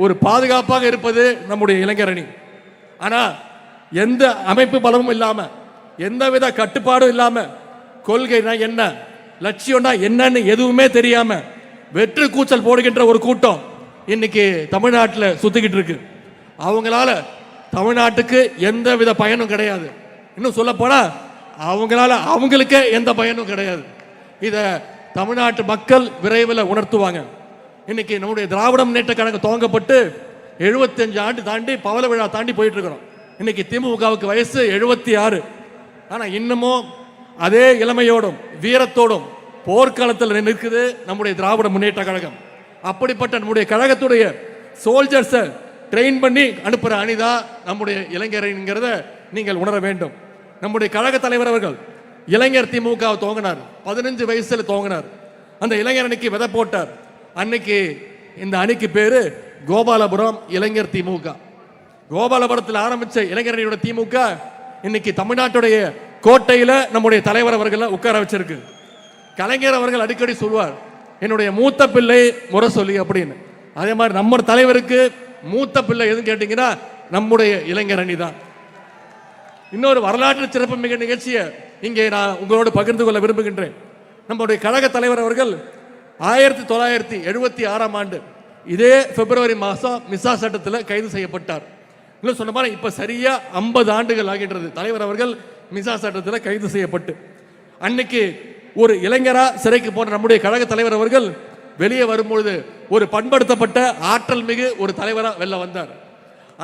ஒரு பாதுகாப்பாக இருப்பது நம்முடைய இளைஞர் அணி. ஆனா எந்த அமைப்பு பலமும் இல்லாம, எந்தவித கட்டுப்பாடும் இல்லாம, கொள்கைனா என்ன, லட்சியம்னா என்னன்னு எதுவுமே தெரியாம வெற்று கூச்சல் போடுகின்ற ஒரு கூட்டம் இன்னைக்கு தமிழ்நாட்டில் சுத்திக்கிட்டு இருக்கு. அவங்களால தமிழ்நாட்டுக்கு எந்தவித பயனும் கிடையாது. இன்னும் சொல்ல போனா அவங்களால அவங்களுக்கே எந்த பயனும் கிடையாது. இத தமிழ்நாட்டு மக்கள் விரைவில் உணர்த்துவாங்க. இன்னைக்கு நம்முடைய திராவிட முன்னேற்ற கழகம் துவங்கப்பட்டு 75 ஆண்டு தாண்டி பவள விழா தாண்டி போயிட்டு இருக்கிறோம். இன்னைக்கு திமுகவுக்கு வயசு 76. ஆனா இன்னமும் அதே இளமையோடும் வீரத்தோடும் போர்க்காலத்தில் நிற்குது நம்முடைய திராவிட முன்னேற்ற கழகம். அப்படிப்பட்ட நம்முடைய கழகத்துடைய சோல்ஜர்ஸை ட்ரெயின் பண்ணி அனுப்புற அணிதான் நம்முடைய இளைஞர்ங்கிறத நீங்கள் உணர வேண்டும். நம்முடைய கழக தலைவர் அவர்கள் இளைஞர் திமுக துவங்கினார். 15 வயசுல துவங்கினார். அந்த இளைஞர் அணிக்கு விதை போட்டார். அன்னைக்கு இந்த அணிக்கு பேரு கோபாலபுரம் இளைஞர் திமுக. கோபாலபுரத்தில் ஆரம்பிச்ச இளைஞரணியோட திமுக இன்னைக்கு தமிழ்நாட்டுடைய கோட்டையில நம்முடைய தலைவர் அவர்களை உட்கார வச்சிருக்கு. கலைஞர் அவர்கள் அடிக்கடி சொல்வார், என்னுடைய மூத்த பிள்ளை முறை சொல்லி அப்படின்னு. அதே மாதிரி நம்ம தலைவருக்கு மூத்த பிள்ளை எதுன்னு கேட்டீங்கன்னா நம்முடைய இளைஞர் அணி தான். இன்னொரு வரலாற்று சிறப்பு மிக நிகழ்ச்சியை இங்கே நான் உங்களோடு பகிர்ந்து கொள்ள விரும்புகின்றேன். நம்முடைய கழக தலைவர் அவர்கள் 1976ஆம் ஆண்டு இதே பிப்ரவரி மாதம் மிசா சட்டத்தில் கைது செய்யப்பட்டார். இன்னும் சொன்ன மாதிரி இப்போ சரியா 50 ஆண்டுகள் ஆகின்றது தலைவர் அவர்கள் மிசா சட்டத்தில் கைது செய்யப்பட்டு. அன்னைக்கு ஒரு இளைஞரா சிறைக்கு போன நம்முடைய கழக தலைவர் அவர்கள் வெளியே வரும்பொழுது ஒரு பண்படுத்தப்பட்ட ஆற்றல் மிகு ஒரு தலைவரா வெளில வந்தார்.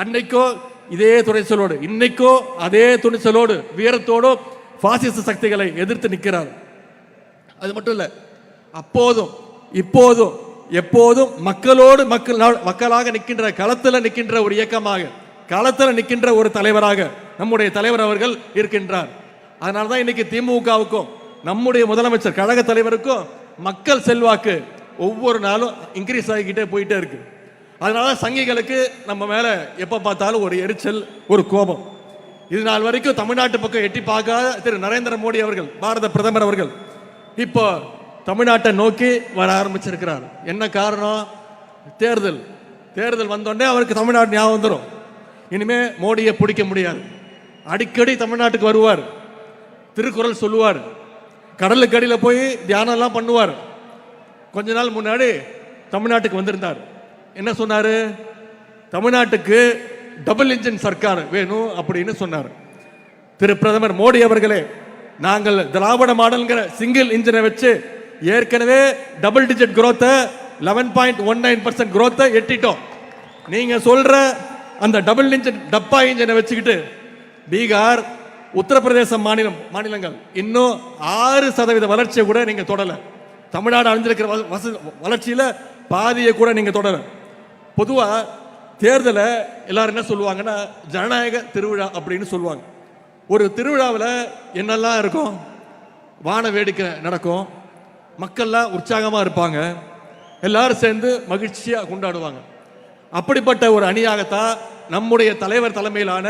அன்னைக்கோ இதே துணிச்சலோடு, இன்னைக்கோ அதே துணிச்சலோடு வீரத்தோடு பாசிச சக்திகளை எதிர்த்து நிற்கிறார். அது மட்டும் இல்ல, அப்போதும் இப்போதும் எப்போதும் மக்களோடு மக்களாக நிற்கின்ற, களத்தில் நிற்கின்ற ஒரு இயக்கமாக, களத்தில் நிற்கின்ற ஒரு தலைவராக நம்முடைய தலைவர் அவர்கள் இருக்கின்றார். அதனால்தான் இன்னைக்கு திமுகவுக்கும் நம்முடைய முதலமைச்சர் கழக தலைவருக்கும் மக்கள் செல்வாக்கு ஒவ்வொரு நாளும் இன்க்ரீஸ் ஆகிக்கிட்டே போயிட்டே இருக்கு. அதனால சங்கிகளுக்கு நம்ம மேல எப்ப பார்த்தாலும் ஒரு எரிச்சல், ஒரு கோபம். இது நாள் வரைக்கும் தமிழ்நாட்டு பக்கம் எட்டி பார்க்காத திரு நரேந்திர மோடி அவர்கள், பாரத பிரதமர் அவர்கள் இப்போ தமிழ்நாட்டை நோக்கி வர ஆரம்பிச்சிருக்கிறார். என்ன காரணம்? தேர்தல் வந்தோடனே அவருக்கு தமிழ்நாடு ஞாபகம் வந்துடும். இனிமே மோடியை பிடிக்க முடியாது. அடிக்கடி தமிழ்நாட்டுக்கு வருவார், திருக்குறள் சொல்லுவார், கடலுக்கு அடியில் போய் தியானம் எல்லாம் பண்ணுவார். கொஞ்ச நாள் முன்னாடி தமிழ்நாட்டுக்கு வந்திருந்தார். என்ன சொன்னாரு? தமிழ்நாட்டுக்கு டபுள் இன்ஜின் சர்க்கார் வேணும் அப்படின்னு சொன்னார். திரு பிரதமர் மோடி அவர்களே, நாங்கள் திராவிட மாடல்ங்கிற சிங்கிள் இன்ஜினை வச்சு ஏற்கனவே டபுள் டிஜிட் growth 11.19% growth எட்டிட்டோம். நீங்க சொல்ற அந்த டபுள் இன்ஜின் டப்பா இன்ஜினை வச்சுக்கிட்டு பீகார், உத்தரப்பிரதேச மாநிலங்கள் இன்னும் 6% வளர்ச்சியை கூட நீங்க தொடல. தமிழ்நாடு அடைஞ்சிருக்கிற வளர்ச்சியில பாதியை கூட நீங்க தொடர. பொதுவா தேர்தலை எல்லாரும் என்ன சொல்லுவாங்கன்னா ஜனநாயக திருவிழா அப்படின்னு சொல்லுவாங்க. ஒரு திருவிழாவில் என்னெல்லாம் இருக்கும்? வான வேடிக்கை நடக்கும், மக்கள்லாம் உற்சாகமா இருப்பாங்க, எல்லாரும் சேர்ந்து மகிழ்ச்சியா கொண்டாடுவாங்க. அப்படிப்பட்ட ஒரு அணியாகத்தான் நம்முடைய தலைவர் தலைமையிலான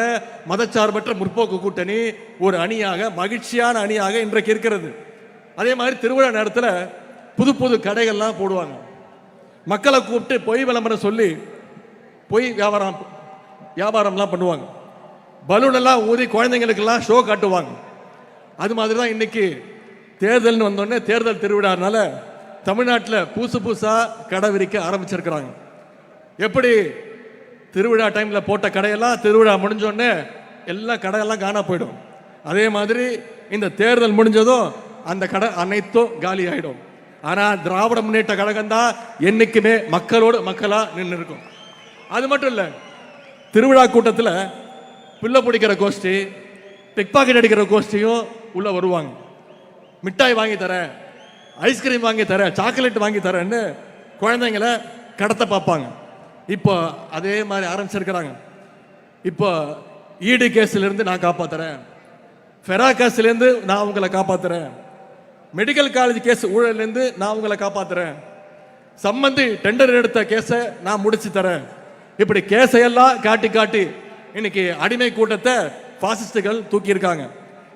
மதச்சார்பற்ற முற்போக்கு கூட்டணி ஒரு அணியாக, மகிழ்ச்சியான அணியாக இன்றைக்கு இருக்கிறது. அதே மாதிரி திருவிழா நேரத்தில் புது புது கடைகள்லாம் போடுவாங்க. மக்களை கூப்பிட்டு பொய் விளம்பரம் சொல்லி பொய் வியாபாரம்லாம் பண்ணுவாங்க. பலூன் எல்லாம் ஊதி குழந்தைங்களுக்கெல்லாம் ஷோ காட்டுவாங்க. அது மாதிரி தான் இன்னைக்கு தேர்தல்னு வந்தோடனே தேர்தல் திருவிழானால தமிழ்நாட்டில் புதுசா கடை விரிக்க ஆரம்பிச்சிருக்கிறாங்க. எப்படி திருவிழா டைம்ல போட்ட கடையெல்லாம் திருவிழா முடிஞ்சோடனே எல்லாம் கடையெல்லாம் காணா போயிடும். அதே மாதிரி இந்த தேர்தல் முடிஞ்சதும் அந்த கடை அனைத்தும் காலி ஆயிடும். ஆனா திராவிட முன்னேற்ற கழகம் தான் என்னைக்குமே மக்களோடு மக்களா நின்று இருக்கும். அது மட்டும் இல்ல, திருவிழா கூட்டத்தில் பிள்ளை பிடிக்கிற கோஷ்டி, பிக் பாக்கெட் அடிக்கிற கோஷ்டியும் உள்ள வருவாங்க. மிட்டாய் வாங்கி தரேன், ஐஸ்கிரீம் வாங்கி தரேன், சாக்லேட் வாங்கி தரேன்னு குழந்தைங்களை கடத்த பார்ப்பாங்க. இப்போ அதே மாதிரி ஆரம்பிச்சிருக்கிறாங்க. இப்போ ஈடு கேஸ்ல இருந்து நான் காப்பாத்துறேன், ஃபெரா கேஸ்ல இருந்து நான் உங்களை காப்பாத்துறேன், மெடிக்கல் காலேஜ் கேஸ் ஊழல்லேருந்து நான் உங்களை காப்பாத்துறேன், சம்பந்தி டெண்டர் எடுத்த கேஸை நான் முடிச்சு தரேன். இப்படி கேஸையெல்லாம் காட்டி காட்டி இன்னைக்கு அடிமை கூட்டத்தை பாசிஸ்டுகள் தூக்கி இருக்காங்க.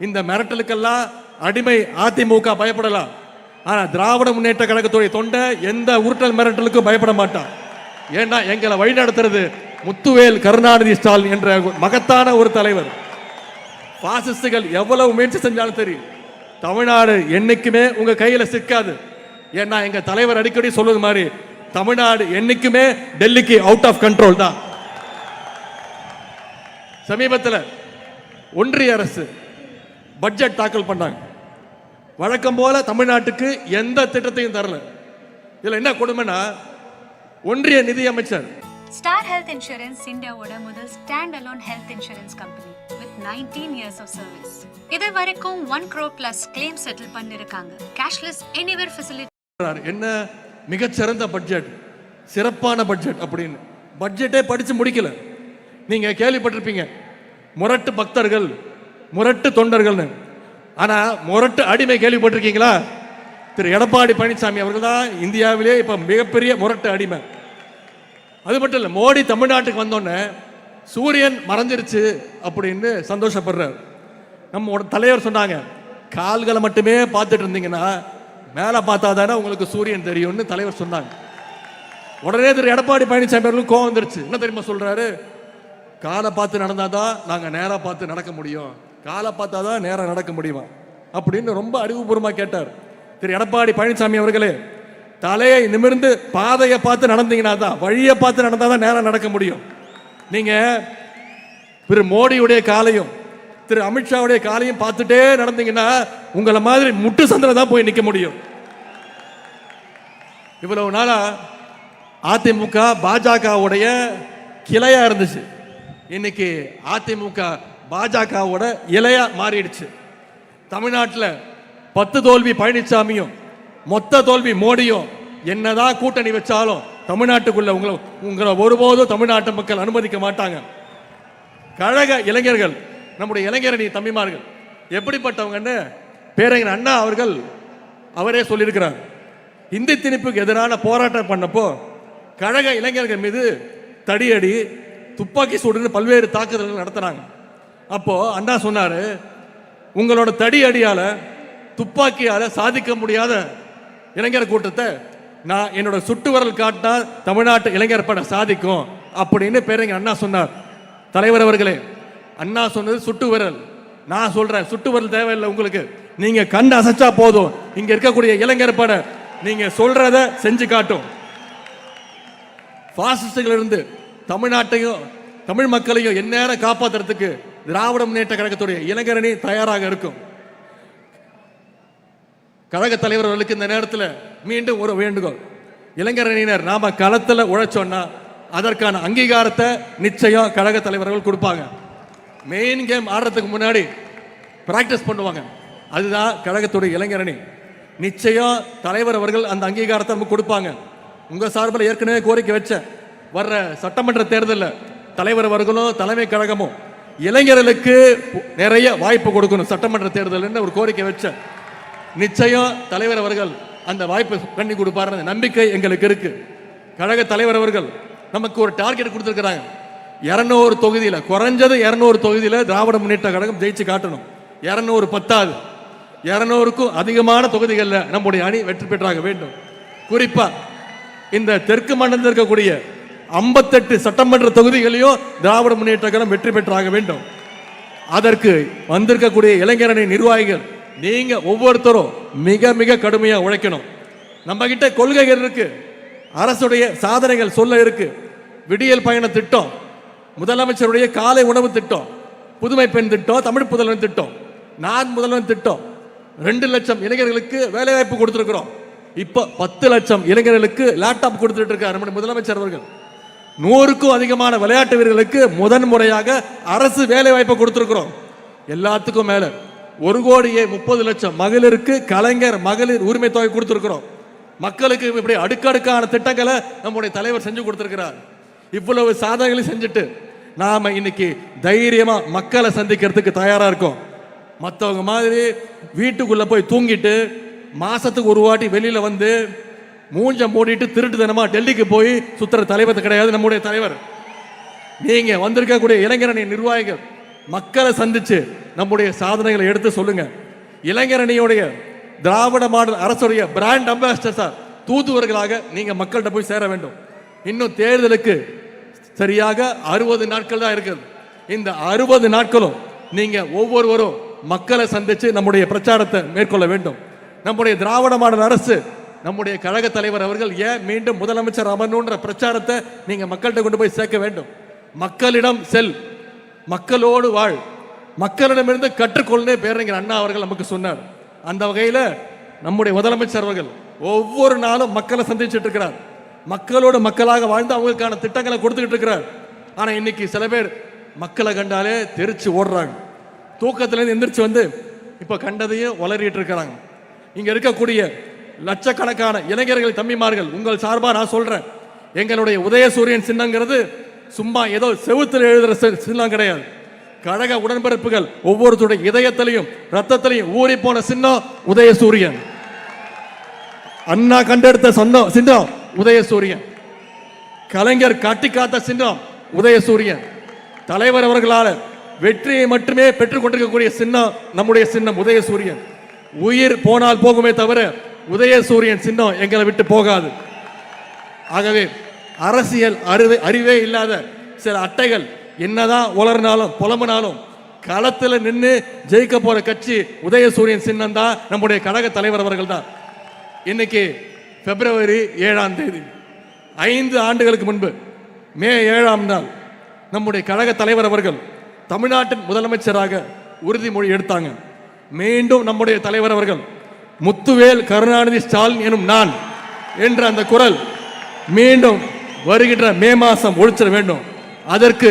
இந்த மிரட்டலுக்கெல்லாம் அடிமை அதிமுக பயப்படலாம். ஆனா திராவிட முன்னேற்ற கழகத்துடைய தொண்டை எந்த உருட்டல் மிரட்டலுக்கும் பயப்பட மாட்டான். ஏன்னா எங்களை வழிநடத்துறது முத்துவேல் கருணாநிதி ஸ்டாலின் என்ற மகத்தான ஒரு தலைவர். பாசிஸ்டுகள் எவ்வளவு முயற்சி செஞ்சாலும் தெரியும், தமிழ்நாடு என்னைக்குமே உங்க கையில சிக்காது. ஏன்னா எங்க தலைவர் அடிக்கடி சொல்வது மாதிரி தமிழ்நாடு என்னைக்குமே டெல்லிக்கு அவுட் ஆஃப் கண்ட்ரோல் தான். சமீபத்தில் ஒன்றிய அரசு பட்ஜெட் தாக்கல் பண்ணாங்க. வழக்கம் போல தமிழ்நாட்டுக்கு எந்த திட்டத்தையும் தரல. இதுல என்ன கொடுமைனா, ஒன்றிய நிதி அமைச்சர் Star Health Insurance இந்தியாவோட முதல் stand alone health insurance company with 19 years of service. இது வரைக்கும் 1 crore plus claims settle பண்ணிருக்காங்க. cashless anywhere facility. என்ன மிகச்சிறந்த பட்ஜெட், சிறப்பான பட்ஜெட் அப்படின்னு பட்ஜெட்டே படிச்சு முடிக்கல. நீங்க கேள்விப்பட்டிருப்பீங்க முரட்டு பக்தர்கள், முரட்டு தொண்டர்கள்னு. ஆனா முரட்டு அடிமை கேள்விப்பட்டிருக்கீங்களா? திரு எடப்பாடி பழனிசாமி அவர்கள் தான் இந்தியாவிலே இப்ப மிகப்பெரிய முரட்டு அடிமை. அது மட்டும் இல்லை, மோடி தமிழ்நாட்டுக்கு வந்தோடனே சூரியன் மறைஞ்சிருச்சு அப்படின்னு சந்தோஷப்படுறார். நம்ம தலைவர் சொன்னாங்க, கால்களை மட்டுமே பார்த்துட்டு இருந்தீங்கன்னா மேலே பார்த்தா தானே உங்களுக்கு சூரியன் தெரியும்னு தலைவர் சொன்னாங்க. உடனே திரு எடப்பாடி பழனிசாமி அவர்களுக்கு கோவம் வந்துருச்சு. என்ன தெரியுமா சொல்றாரு? காலை பார்த்து நடந்தாதான் நாங்கள் நேராக பார்த்து நடக்க முடியும், காலை பார்த்தா தான் நேராக நடக்க முடியுமா அப்படின்னு ரொம்ப அறிவுபூர்வமாக கேட்டார். திரு எடப்பாடி பழனிசாமி அவர்களே, தலையை நிமிர்ந்து பாதையை பார்த்து நடந்தீங்கன்னா தான், வழியை பார்த்து நடந்தால் தான் நேரம் நடக்க முடியும். நீங்க திரு மோடியுடைய காலையும் திரு அமித்ஷாவுடைய காலையும் பார்த்துட்டே நடந்தீங்கன்னா உங்களை மாதிரி முட்டு சந்தில தான் போய் நிற்க முடியும். இவ்வளவு நாளா அதிமுக பாஜகவுடைய கிளையா இருந்துச்சு. இன்னைக்கு அதிமுக பாஜகவோட இலையா மாறிடுச்சு. தமிழ்நாட்டில் 10 தோல்வி பழனிசாமியும் மொத்த தோல்வி மோடியும் என்னதான் கூட்டணி வச்சாலும் தமிழ்நாட்டுக்குள்ள உங்களை ஒருபோதும் தமிழ்நாட்டு மக்கள் அனுமதிக்க மாட்டாங்க. கழக இளைஞர்கள், நம்முடைய இளைஞரணி தம்பிமார்கள் எப்படிப்பட்டவங்கன்னு பேரறிஞர் அண்ணா அவர்கள் அவரே சொல்லியிருக்கிறார். இந்தி திணிப்புக்கு எதிரான போராட்டம் பண்ணப்போ கழக இளைஞர்கள் மீது தடியடி, துப்பாக்கி சூடுன்னு பல்வேறு தாக்குதல்கள் நடத்துறாங்க. அப்போ அண்ணா சொன்னாரு, உங்களோட தடி அடியால துப்பாக்கியால சாதிக்க முடியாத இளைஞர் கூட்டத்தை நான் என்னோட சுட்டு விரல் காட்டினா தமிழ்நாட்டு இளைஞர் பட சாதிக்கும் அப்படின்னு பேரறிஞர் அண்ணா சொன்னார். தலைவர் அவர்களே, அண்ணா சொன்னது சுட்டு விரல், நான் சொல்றேன் சுட்டு விரல் தேவையில்லை உங்களுக்கு. நீங்க கண் அசைச்சா போதும், இங்க இருக்கக்கூடிய இளைஞர் பட நீங்க சொல்றத செஞ்சு காட்டும். பாசிஸ்டுகள் இருந்து தமிழ்நாட்டையும் தமிழ் மக்களையும் எந்நேரம் காப்பாற்றுறதுக்கு திராவிட முன்னேற்ற கழகத்துடைய இளைஞரணி தயாராக இருக்கும். கழக தலைவர் அவர்களுக்கு இந்த நேரத்தில் மீண்டும் ஒரு வேண்டுகோள், இளைஞரணியினர் நாம களத்தில் உழைச்சோன்னா அதற்கான அங்கீகாரத்தை நிச்சயம் கழக தலைவர்கள் கொடுப்பாங்க. மெயின் கேம் ஆடுறதுக்கு முன்னாடி பிராக்டிஸ் பண்ணுவாங்க, அதுதான் கழகத்துடைய இளைஞரணி. நிச்சயம் தலைவர் அவர்கள் அந்த அங்கீகாரத்தை நமக்கு கொடுப்பாங்க. உங்க சார்பில் ஏற்கனவே கோரிக்கை வச்சேன், வர்ற சட்டமன்ற தேர்தலில் தலைவர் அவர்களும் தலைமை கழகமும் இளைஞர்களுக்கு நிறைய வாய்ப்பு கொடுக்கணும் சட்டமன்ற தேர்தல் ஒரு கோரிக்கை வச்சேன். நிச்சயம் தலைவர் அவர்கள் அந்த வாய்ப்பை பண்ணி கொடுப்பாரு நம்பிக்கை எங்களுக்கு இருக்கு. கழக தலைவர் அவர்கள் நமக்கு ஒரு டார்கெட் கொடுத்துருக்கிறாங்க, 200 தொகுதியில், குறைஞ்சது 200 தொகுதியில் திராவிட முன்னேற்ற கழகம் ஜெயிச்சு காட்டணும். 200 பத்தாது, 200க்கும் அதிகமான தொகுதிகளில் நம்முடைய அணி வெற்றி பெற்றாக வேண்டும். குறிப்பா இந்த தெற்கு மண்டலத்தில் இருக்கக்கூடிய 58 சட்டமன்ற தொகுதிகளையும் திராவிட முன்னேற்ற கழகம் வெற்றி பெற்றாக வேண்டும். அதற்கு வந்திருக்கக்கூடிய இளைஞரணி நிர்வாகிகள் நீங்க ஒவ்வொருத்தரும் மிக மிக கடுமையா உழைக்கணும். நம்ம கிட்ட கொள்கைகள் இருக்கு, அரசுடைய சாதனைகள் சொல்ல இருக்கு. விடியல் பயண திட்டம், முதலமைச்சருடைய காலை உணவு திட்டம், புதுமை பெண் திட்டம், தமிழ் புதல்வன் திட்டம், நான் முதல்வன் திட்டம், 2 லட்சம் இளைஞர்களுக்கு வேலை வாய்ப்பு கொடுத்திருக்கிறோம். இப்ப 10 லட்சம் இளைஞர்களுக்கு லேப்டாப் கொடுத்துட்டு இருக்காரு நம்முடைய முதலமைச்சர் அவர்கள். 100க்கும் அதிகமான விளையாட்டு வீரர்களுக்கு முதன் முறையாக அரசு வேலை வாய்ப்பை கொடுத்திருக்கிறோம். எல்லாத்துக்கும் மேல 1,30,00,000 மகளிருக்கு கலைஞர் மகளிர் உரிமை தொகை கொடுத்திருக்கிறோம். மக்களுக்கு இப்படி அடுக்கடுக்கான திட்டங்களை நம்முடைய தலைவர் செஞ்சு கொடுத்திருக்கிறார். இவ்வளவு சாதனைகளை செஞ்சுட்டு நாம இன்னைக்கு தைரியமா மக்களை சந்திக்கிறதுக்கு தயாரா இருக்கோம். மற்றவங்க மாதிரி வீட்டுக்குள்ள போய் தூங்கிட்டு மாசத்துக்கு ஒரு வாட்டி வெளியில வந்து மூஞ்ச மூடிட்டு திருட்டு தினமா டெல்லிக்கு போய் சுத்துற தலைவர் கிடையாது நம்முடைய தலைவர். நீங்க வந்திருக்கக்கூடிய இளைஞரணி நிர்வாகிகள் மக்களை சந்திச்சு நம்முடைய சாதனைகளை எடுத்து சொல்லுங்க. இளைஞரணியுடைய திராவிட மாடல் அரசுடைய பிராண்ட் அம்பாசிடர் தூதுவர்களாக நீங்க மக்கள்கிட்ட போய் சேர வேண்டும். இன்னும் தேர்தலுக்கு சரியாக 60 நாட்கள் தான் இருக்குது. இந்த 60 நாட்களும் நீங்க ஒவ்வொருவரும் மக்களை சந்திச்சு நம்முடைய பிரச்சாரத்தை மேற்கொள்ள வேண்டும். நம்முடைய திராவிட மாடல் அரசு, நம்முடைய கழக தலைவர் அவர்கள் ஏன் மீண்டும் முதலமைச்சர் அமரணுன்ற பிரச்சாரத்தை நீங்க மக்கள்கிட்ட கொண்டு போய் சேர்க்க வேண்டும். மக்களிடம் செல், மக்களோடு வாழ், மக்களிடமிருந்து கற்றுக்கொள்ளே பேரறிஞர் அண்ணா அவர்கள் நமக்கு சொன்னார். அந்த வகையில் நம்முடைய முதலமைச்சர் அவர்கள் ஒவ்வொரு நாளும் மக்களை சந்திச்சுட்டு இருக்கிறார். மக்களோடு மக்களாக வாழ்ந்து அவங்களுக்கான திட்டங்களை கொடுத்துக்கிட்டு இருக்கிறார். ஆனா இன்னைக்கு சில பேர் மக்களை கண்டாலே தெரிச்சு ஓடுறாங்க. தூக்கத்திலேருந்து எந்திரிச்சு வந்து இப்ப கண்டதையும் உளறிட்டு இருக்கிறாங்க. இங்க இருக்கக்கூடிய லட்சக்கணக்கான இளைஞர்கள் தம்பிமார்கள் உங்கள் சார்பா நான் சொல்றேன், எங்களுடைய உதயசூரியன் சின்னங்கிறது சும்மா ஏதோ செவுத்தில் எழுதுற சின்னம் கிடையாது. கழக உடன்பிறப்புகள் ஒவ்வொருத்தருடைய இதயத்திலையும் ரத்தத்திலையும் ஊறி போன சின்னம் உதயசூரியன். அண்ணா கண்டெடுத்த சின்னம் உதயசூரியன். கலைஞர் காட்டி காத்த சின்னம் உதயசூரியன். தலைவர் அவர்களால் வெற்றியை மட்டுமே பெற்றுக் கொண்டிருக்கக்கூடிய சின்னம் நம்முடைய சின்னம் உதயசூரியன். உயிர் போனால் போகுமே தவிர உதயசூரியன் சின்னம் எங்களை விட்டு போகாது. ஆகவே அரசியல் அறிவே இல்லாத சில அட்டைகள் என்னதான் உளர்னாலும் புலம்புனாலும் களத்தில் நின்று ஜெயிக்க போற கட்சி உதயசூரியன் சின்னம் தான், நம்முடைய கழக தலைவர் அவர்கள் தான். இன்னைக்கு பிப்ரவரி 7ஆம் தேதி 5 ஆண்டுகளுக்கு முன்பு மே 7ஆம் நாள் நம்முடைய கழக தலைவர் அவர்கள் தமிழ்நாட்டின் முதலமைச்சராக உறுதிமொழி எடுத்தாங்க. மீண்டும் நம்முடைய தலைவர் அவர்கள் முத்துவேல் கருணாநிதி ஸ்டாலின் எனும் நான் என்ற அந்த குரல் மீண்டும் வருகின்ற மே மாதம் ஒழிச்சிட வேண்டும். அதற்கு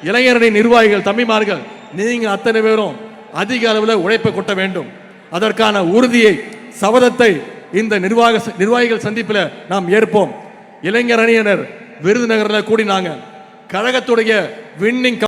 இளைஞரணி நிர்வாகிகள் தம்பிமார்கள் நீங்க அத்தனை பேரும் அதிக அளவில் உழைப்பை கொட்ட வேண்டும். அதற்கான உறுதியை சபதத்தை இந்த நிர்வாகிகள் சந்திப்பில் நாம் ஏற்போம். இளைஞர் அணியினர் விருதுநகரில் கூடினாங்க. கழகத்துடைய வின்னிங்